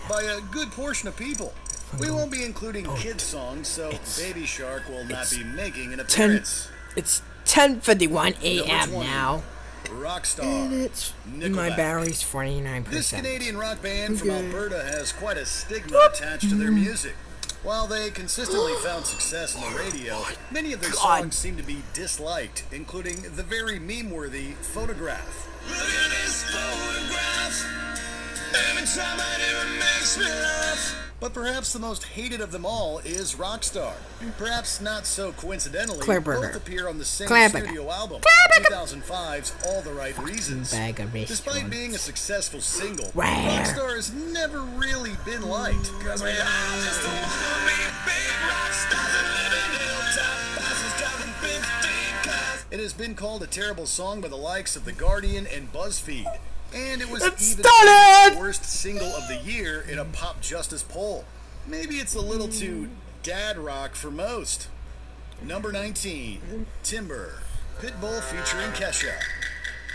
by a good portion of people. We won't be including kids songs, so Baby Shark will not be making an appearance. It's 10:51 a.m. Number 20, now. Rockstar. And it's Nickelback. my battery's 49%. This Canadian rock band from Alberta has quite a stigma attached to their music. While they consistently found success on the radio, many of their songs seem to be disliked, including the very meme-worthy Photograph. Look at this photograph. Every time I do it makes me laugh. But perhaps the most hated of them all is Rockstar. Perhaps not so coincidentally, both appear on the same studio album, 2005's All the Right Reasons. Despite being a successful single, Rockstar has never really been liked. Cause we all just wanna be big rock stars and live in hilltop houses driving 15 cars. It has been called a terrible song by the likes of The Guardian and BuzzFeed. And it was even the worst single of the year in a Pop Justice poll. Maybe it's a little too dad rock for most. Number 19, Timber, Pitbull featuring Kesha.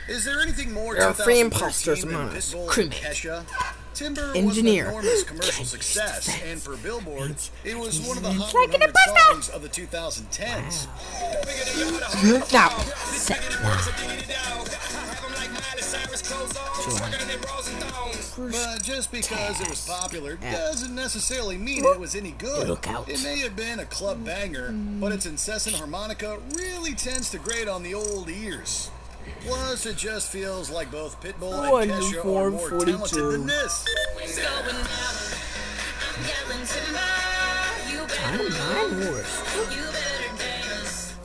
Is there anything more 2013 than Pitbull and Kesha? Timber was an enormous commercial success, and for Billboard, it was one of the Hot 100 songs of the 2010s. But just because it was popular doesn't necessarily mean it was any good. It may have been a club banger, but its incessant harmonica really tends to grate on the old ears. Plus, it just feels like both Pitbull and Kesha are more talented than this.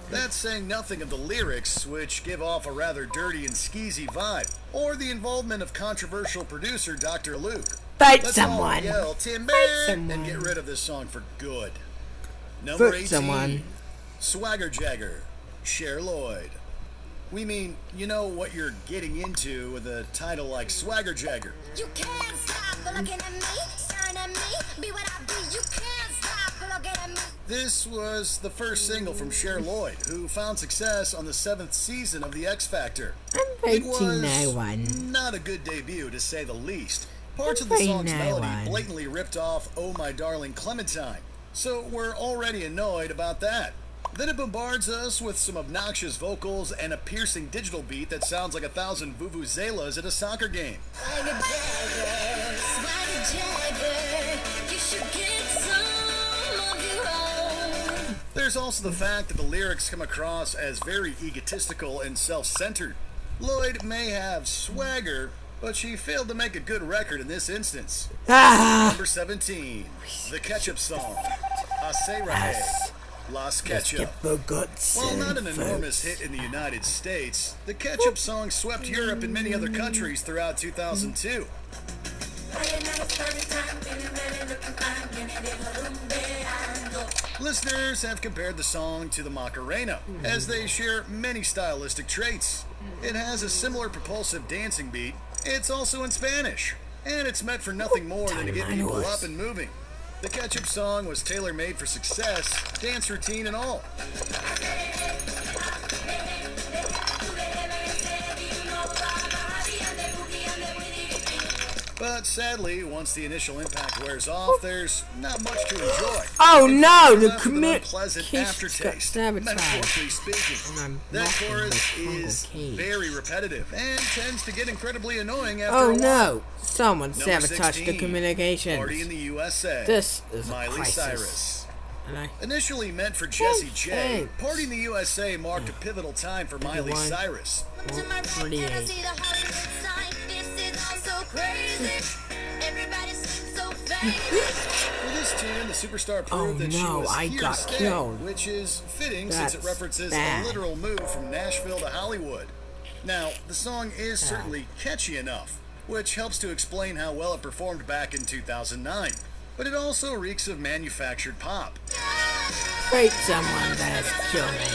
That's saying nothing of the lyrics, which give off a rather dirty and skeezy vibe, or the involvement of controversial producer Dr. Luke. Let's all yell Timber and get rid of this song for good. Number 18, Swagger Jagger, Cher Lloyd. We mean, you know what you're getting into with a title like Swagger Jagger. You can't stop looking at me, staring at me, be what I be, you can't stop looking at me. This was the first single from Cher Lloyd, who found success on the 7th season of The X Factor. It was not a good debut, to say the least. Parts of the song's melody blatantly ripped off Oh My Darling Clementine, so we're already annoyed about that. Then it bombards us with some obnoxious vocals and a piercing digital beat that sounds like 1,000 vuvuzelas at a soccer game. There's also the fact that the lyrics come across as very egotistical and self-centered. Lloyd may have swagger, but she failed to make a good record in this instance. Number 17, The Ketchup Song, Assez Rahe. Las Ketchup. While not an enormous hit in the United States, the Ketchup Song swept Europe and many other countries throughout 2002. Listeners have compared the song to the Macarena, as they share many stylistic traits. It has a similar propulsive dancing beat, it's also in Spanish, and it's meant for nothing more than to get people up and moving. The Ketchup Song was tailor-made for success, dance routine and all. But sadly, once the initial impact wears off, there's not much to enjoy. Oh no, the unpleasant aftertaste. Metaphorically speaking, that chorus is very repetitive and tends to get incredibly annoying after a while. Oh no, someone sabotaged the communications. Party in the USA. This is Miley Cyrus. Initially meant for Jessie J, Party in the USA marked a pivotal time for Miley Cyrus. 48. For this tune, the superstar proved that she was here to stay, which is fitting since it references a literal move from Nashville to Hollywood. Now, the song is certainly catchy enough, which helps to explain how well it performed back in 2009. But it also reeks of manufactured pop. Fight someone that has killed me.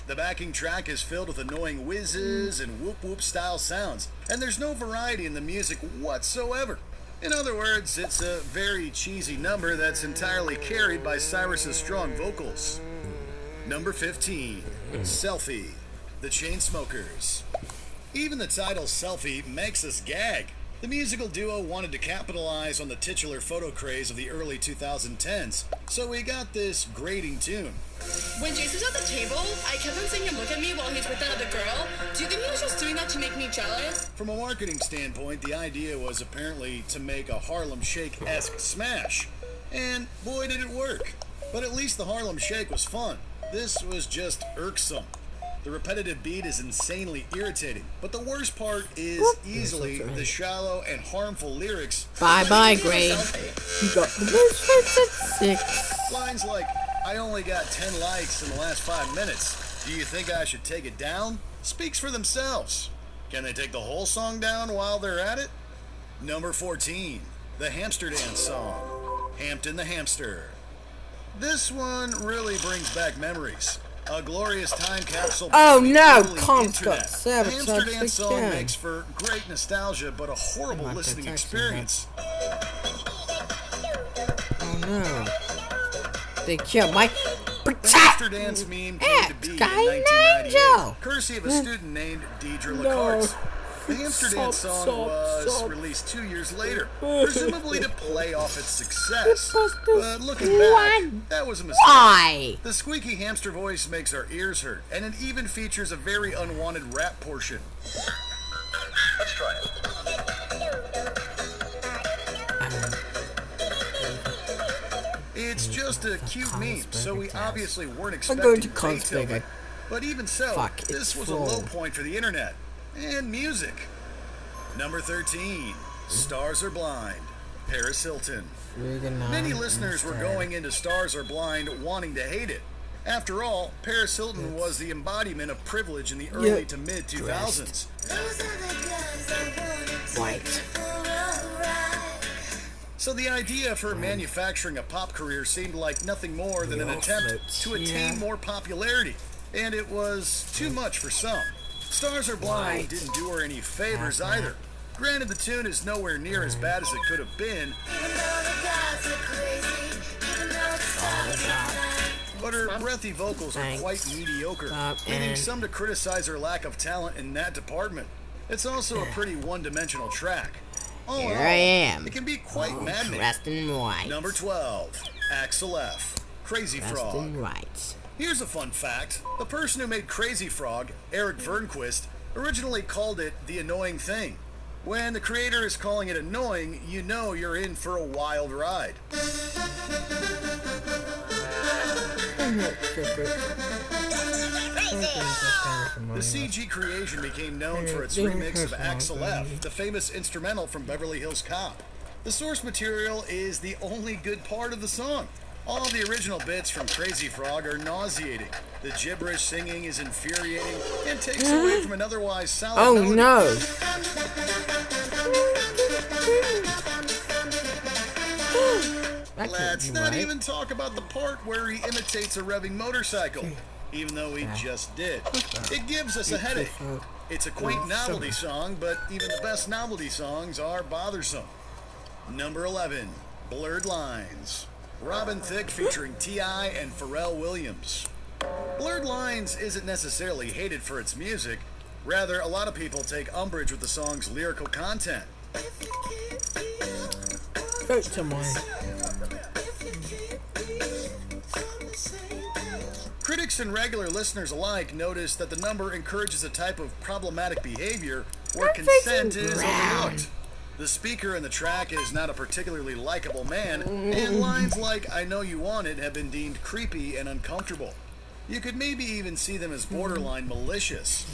The backing track is filled with annoying whizzes and whoop-whoop style sounds, and there's no variety in the music whatsoever. In other words, it's a very cheesy number that's entirely carried by Cyrus's strong vocals. Number 15, Selfie, The Chainsmokers. Even the title Selfie makes us gag. The musical duo wanted to capitalize on the titular photo craze of the early 2010s, so we got this grating tune. When Jason was at the table, I kept on seeing him look at me while he's with that other girl. Do you think he was just doing that to make me jealous? From a marketing standpoint, the idea was apparently to make a Harlem Shake-esque smash. And boy did it work. But at least the Harlem Shake was fun. This was just irksome. The repetitive beat is insanely irritating, but the worst part is easily the shallow and harmful lyrics. Bye-bye, grade. You got the most at 6. Lines like, I only got 10 likes in the last 5 minutes. Do you think I should take it down? Speaks for themselves. Can they take the whole song down while they're at it? Number 14, the Hamster Dance song, Hampton the Hamster. This one really brings back memories. A glorious time capsule. Oh no, comms comms got The sabotaged Hamster Dance song again. makes for great nostalgia, but a horrible My listening protection, experience. Oh no. They killed my The Hamster Dance meme came to be in Sky 1998, Ninja. courtesy of a student named Deidre LaCarte. The Hamster Dance song was released 2 years later, presumably to play off its success. But looking back, that was a mistake. Why? The squeaky hamster voice makes our ears hurt, and it even features a very unwanted rap portion. Let's try it. It's just a cute meme, so we obviously weren't going to expecting Carlsberg. Beethoven. But even so, Fuck, this it's was full. a low point for the internet. And music. Number 13, Stars Are Blind, Paris Hilton. Many listeners were going into Stars Are Blind wanting to hate it. After all, Paris Hilton was the embodiment of privilege in the early to mid 2000s. White. So the idea of her manufacturing a pop career seemed like nothing more than an attempt to attain more popularity. And it was too much for some. Stars Are Blind didn't do her any favors either. Granted, the tune is nowhere near as bad as it could have been, but her breathy vocals are quite mediocre, leading some to criticize her lack of talent in that department. It's also a pretty one-dimensional track. All in Here all, I am. It can be quite maddening. Dressed in white. Number 12, Axel F. Crazy Dressed Frog. in white. Here's a fun fact. The person who made Crazy Frog, Eric Vernquist, originally called it The Annoying Thing. When the creator is calling it annoying, you know you're in for a wild ride. The CG creation became known for its remix of Axel F., the famous instrumental from Beverly Hills Cop. The source material is the only good part of the song. All the original bits from Crazy Frog are nauseating. The gibberish singing is infuriating and takes away from an otherwise solid melody. no. Let's not even talk about the part where he imitates a revving motorcycle, even though he just did. It gives us a headache. It's a quaint novelty song, but even the best novelty songs are bothersome. Number 11, Blurred Lines. Robin Thicke featuring T.I. and Pharrell Williams. Blurred Lines isn't necessarily hated for its music. Rather, a lot of people take umbrage with the song's lyrical content. Hurt someone. Critics and regular listeners alike notice that the number encourages a type of problematic behavior where consent is overlooked. The speaker in the track is not a particularly likable man, and lines like "I know you want it" have been deemed creepy and uncomfortable. You could maybe even see them as borderline malicious.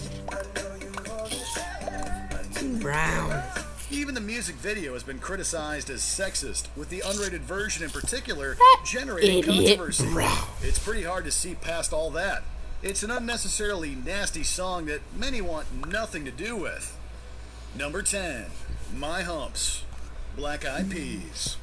Brown. Even the music video has been criticized as sexist, with the unrated version in particular generating controversy. It's pretty hard to see past all that. It's an unnecessarily nasty song that many want nothing to do with. Number 10, My Humps, Black Eyed Peas.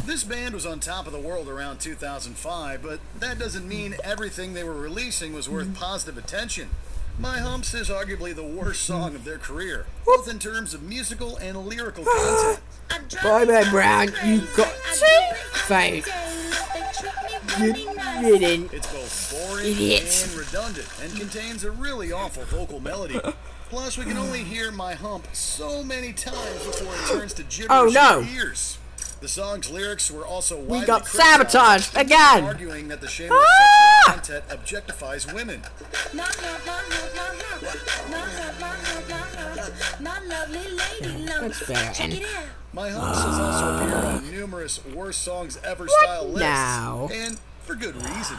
This band was on top of the world around 2005, but that doesn't mean everything they were releasing was worth positive attention. My Humps is arguably the worst song of their career, both in terms of musical and lyrical content. Bye-bye, Brown. You got to fight. You didn't. It's both boring Idiot. and redundant, and contains a really awful vocal melody. Plus, we can only hear My Hump so many times before it turns to gibberish Oh, no. in your ears. The song's lyrics were also widely We got criticized, sabotaged again. arguing that the shameless sexual content objectifies women. That's fair. My Humps has also appeared on numerous worst songs ever style lists, now? and for good reason.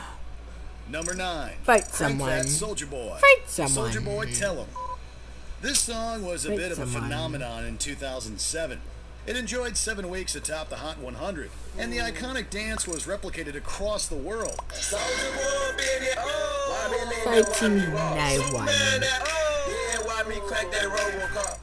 Number 9. Fight Crank someone. That Soulja Boy. Fight someone. Soulja Boy, tell him. This song was a Fight bit of a someone. phenomenon in 2007. It enjoyed 7 weeks atop the Hot 100, and the iconic dance was replicated across the world. Fighting no one.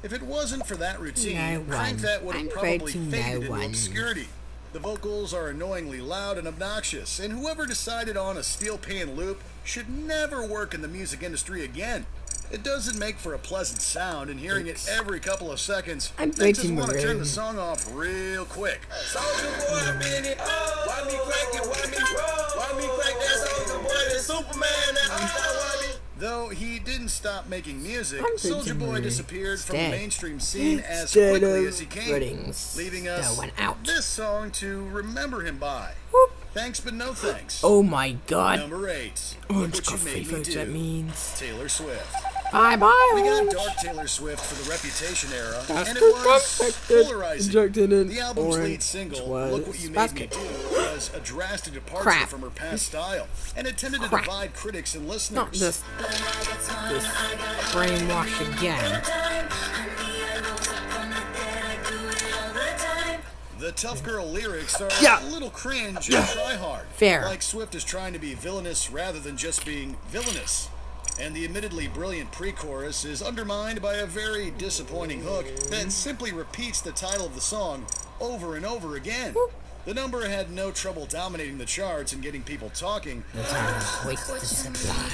If it wasn't for that routine, No Crank one. That would I'm have probably fighting faded no into one. obscurity. The vocals are annoyingly loud and obnoxious, and whoever decided on a steel pan loop should never work in the music industry again. It doesn't make for a pleasant sound, and hearing it every couple of seconds I'm makes us fighting want to turn Maroon. the song off real quick. Though he didn't stop making music, I'm Soulja fighting Boy Maroon. disappeared from the Instead. mainstream scene as Instead quickly of as he came, weddings, leaving us going out. this song to remember him by. Whoop. Thanks but no thanks. Oh my god. Number 8. Orange Look What You coffee, Made Me folks, Do. that means. Taylor Swift. Bye bye. We got Orange. dark Taylor Swift for the Reputation era, Basket and it was basket, polarizing. injected in The album's lead orange single, was Look What You Made basket. Me Do, was a drastic departure Crap. from her past style, and it tended to Crap. divide critics and listeners. Not this brainwash again. The tough girl lyrics are Yeah. a little cringe and try hard. Fair. Like Swift is trying to be villainous rather than just being villainous. And the admittedly brilliant pre-chorus is undermined by a very disappointing hook that simply repeats the title of the song over and over again. The number had no trouble dominating the charts and getting people talking. Wait to supply.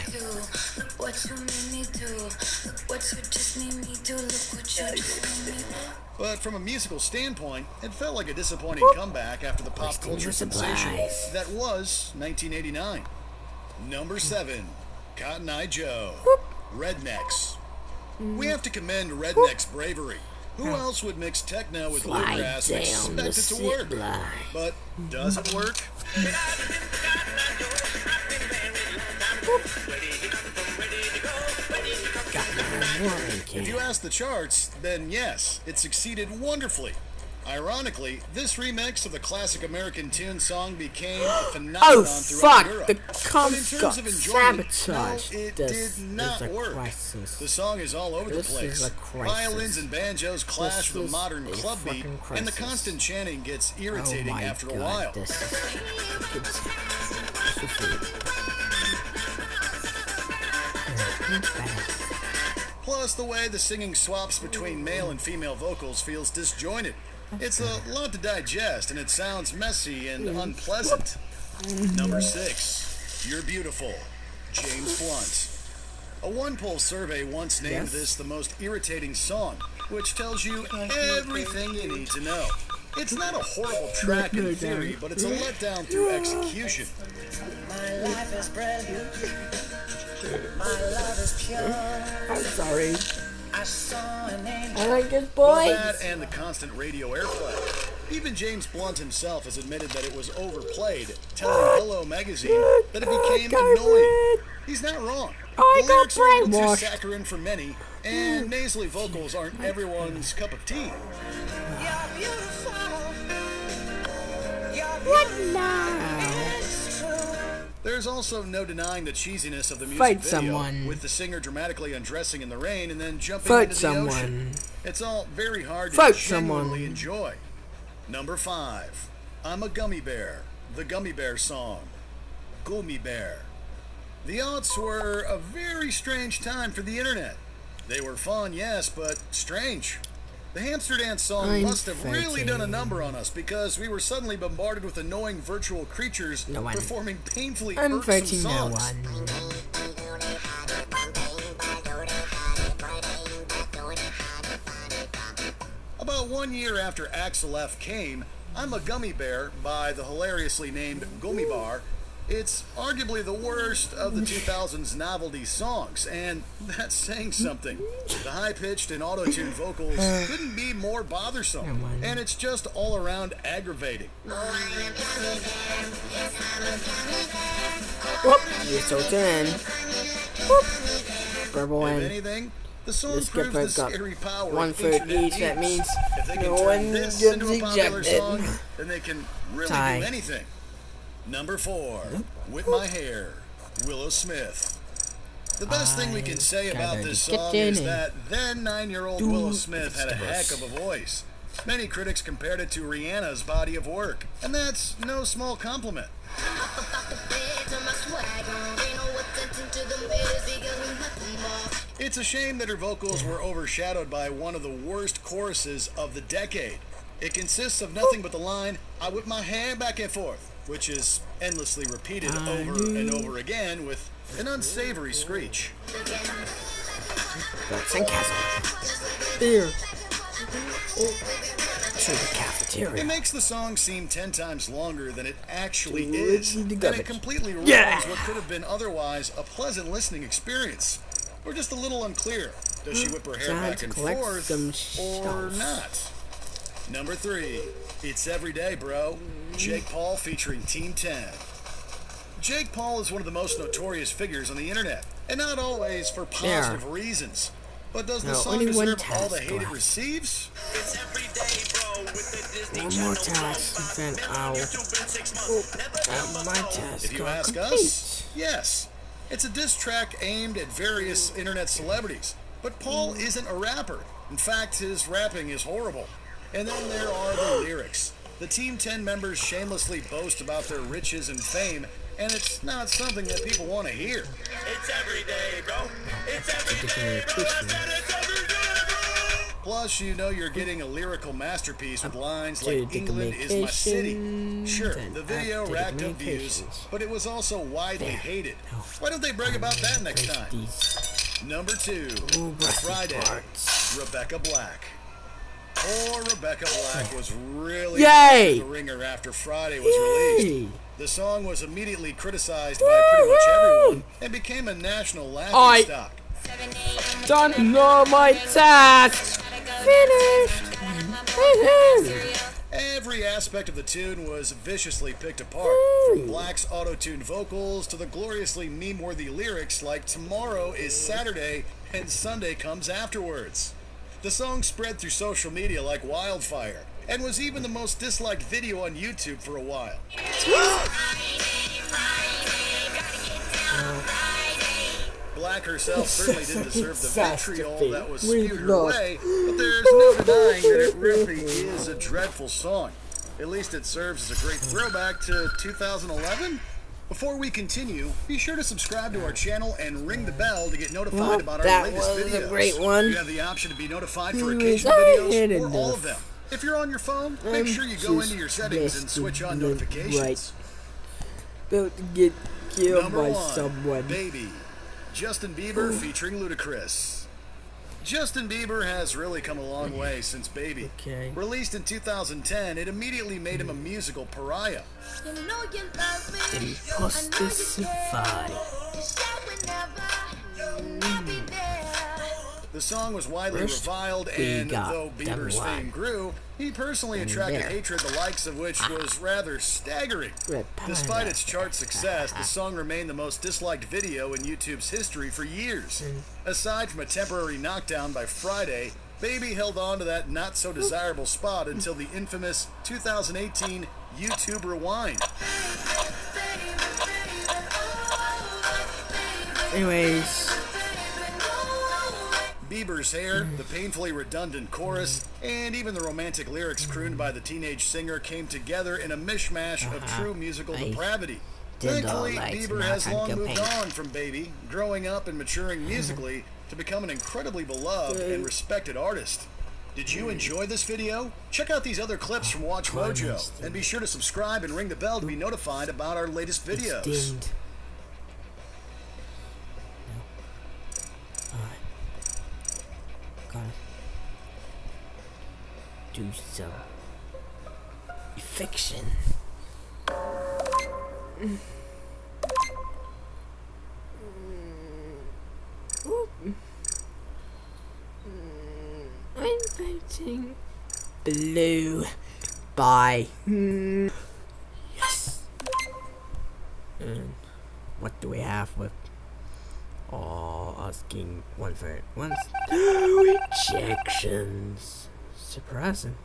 But from a musical standpoint, it felt like a disappointing comeback after the pop Wasting culture your sensation supplies. that was 1989. Number 7, Cotton Eye Joe, Rednecks. We have to commend Redneck's bravery. Who else would mix techno with Fly bluegrass and down the expect it to work? zip line. But does it work? Got my warning If you can. ask the charts, then yes, it succeeded wonderfully. Ironically, this remix of the classic American tune song became a phenomenon Oh throughout fuck! Europe. The But in comps terms got of enjoyment, sabotaged. no, it This did not is a work. crisis. The song is all over This the place. is a crisis. Violins and banjos clash This with a is modern a club beat, fucking and the crisis. constant chanting gets Oh irritating my after a god, while. this is Plus, the way the singing swaps between male and female vocals feels disjointed. It's a lot to digest, and it sounds messy and unpleasant. Number 6, You're Beautiful, James Blunt. A one-poll survey once named Yes. this the most irritating song, which tells you everything you need to know. It's not a horrible track in theory, but it's a letdown through execution. My life is brilliant. My love is pure. I'm sorry. I saw an angel. I like this Well, boy. that and the constant radio airplay. Even James Blunt himself has admitted that it was overplayed, telling Hello Magazine that it became annoying. He's not wrong. I The got lyrics are a little too brainwashed. saccharine for many, and nasally vocals aren't everyone's cup of tea. You're beautiful. You're What beautiful. now? It's true. There's also no denying the cheesiness of the music Fight video, someone. with the singer dramatically undressing in the rain and then jumping Fight into the ocean. someone. It's all very hard to Fight genuinely someone. enjoy. Number 5, I'm a Gummy Bear, the Gummy Bear song, Gummy Bear. The aughts were a very strange time for the internet. They were fun, yes, but strange. The Hamster Dance song I'm must have really done a fighting. number on us because we were suddenly bombarded with annoying virtual creatures No one. performing painfully I'm irksome fighting no songs. one. About 1 year after Axel F came, I'm a Gummy Bear by the hilariously named Gummy Bar It's arguably the worst of the 2000s novelty songs, and that's saying something. The high-pitched and auto-tuned vocals couldn't be more bothersome, and it's just all around aggravating. Whoop, you're so thin. Whoop. Purple If and anything, the song this proves the got scary power one of foot internet each. That memes. means If they can no turn one this gets into a popular ejected. song, then they can really Tie. do anything. Number 4, Whip My Hair, Willow Smith. The best thing we can say about gotta this get song in is and that then 9-year-old do Willow Smith had a heck vegetables. of a voice. Many critics compared it to Rihanna's body of work, and that's no small compliment. It's a shame that her vocals were overshadowed by one of the worst choruses of the decade. It consists of nothing but the line, "I whip my hair back and forth," which is endlessly repeated over and over again with an unsavory screech. Sandcastle. Beer. To the cafeteria. It makes the song seem 10 times longer than it actually To is, the and it garbage. completely ruins Yeah. what could have been otherwise a pleasant listening experience. We're just a little unclear. Does she whip her hair Time back to and collect forth some or shells. not? Number 3, It's Everyday, Bro, Jake Paul featuring Team 10. Jake Paul is one of the most notorious figures on the internet, and not always for positive reasons. But does the No, song only one deserve all the task hate it left. receives? One more task, then I'll have my task. If you ask complete. us, yes. It's a diss track aimed at various internet celebrities. But Paul isn't a rapper. In fact, his rapping is horrible. And then there are the lyrics. The Team 10 members shamelessly boast about their riches and fame, and it's not something that people want to hear. It's every day, bro. It's every day, bro. It's every day, bro. Plus, you know you're getting a lyrical masterpiece with lines like "England is my city." Sure, the video racked up views, but it was also widely hated. Why don't they brag about that next time? Number 2, Friday, Rebecca Black. Poor Rebecca Black was really Yay! the ringer after Friday was released. The song was immediately criticized by pretty much everyone and became a national laughing stock. Done all my tasks. Finished. Every aspect of the tune was viciously picked apart, from Black's auto-tuned vocals to the gloriously meme-worthy lyrics like "Tomorrow is Saturday and Sunday comes afterwards." The song spread through social media like wildfire, and was even the most disliked video on YouTube for a while. Black herself certainly didn't deserve the vitriol that was spewed her way, but there's no denying that it really is a dreadful song. At least it serves as a great throwback to 2011. Before we continue, be sure to subscribe to our channel and ring the bell to get notified about our latest videos. That was a great one. You have the option to be notified for Yes, occasional I videos hit or enough. all of them. If you're on your phone, make sure you go into your settings and switch on notifications. About to get killed Number by 1, someone. Baby, Justin Bieber featuring Ludacris. Justin Bieber has really come a long way since Baby. Okay. Released in 2010, it immediately made him a musical pariah. Imposter survive. The song was widely First, reviled, we and got though Bieber's Devil fame grew, he personally attracted there. hatred, the likes of which was rather staggering. Red Despite its chart success, the song remained the most disliked video in YouTube's history for years. Aside from a temporary knockdown by Friday, Baby held on to that not-so-desirable spot until the infamous 2018 YouTube Rewind. Anyways, Bieber's hair, the painfully redundant chorus, and even the romantic lyrics crooned by the teenage singer came together in a mishmash of true musical depravity. Thankfully, Bieber has long moved on from Baby, growing up and maturing musically to become an incredibly beloved and respected artist. Did you enjoy this video? Check out these other clips from Watch Mojo, and be sure to subscribe and ring the bell to be notified about our latest videos. dinged. Gotta do some fiction. painting blue. Bye. Yes. And what do we have with asking one for once? Rejections. Surprising.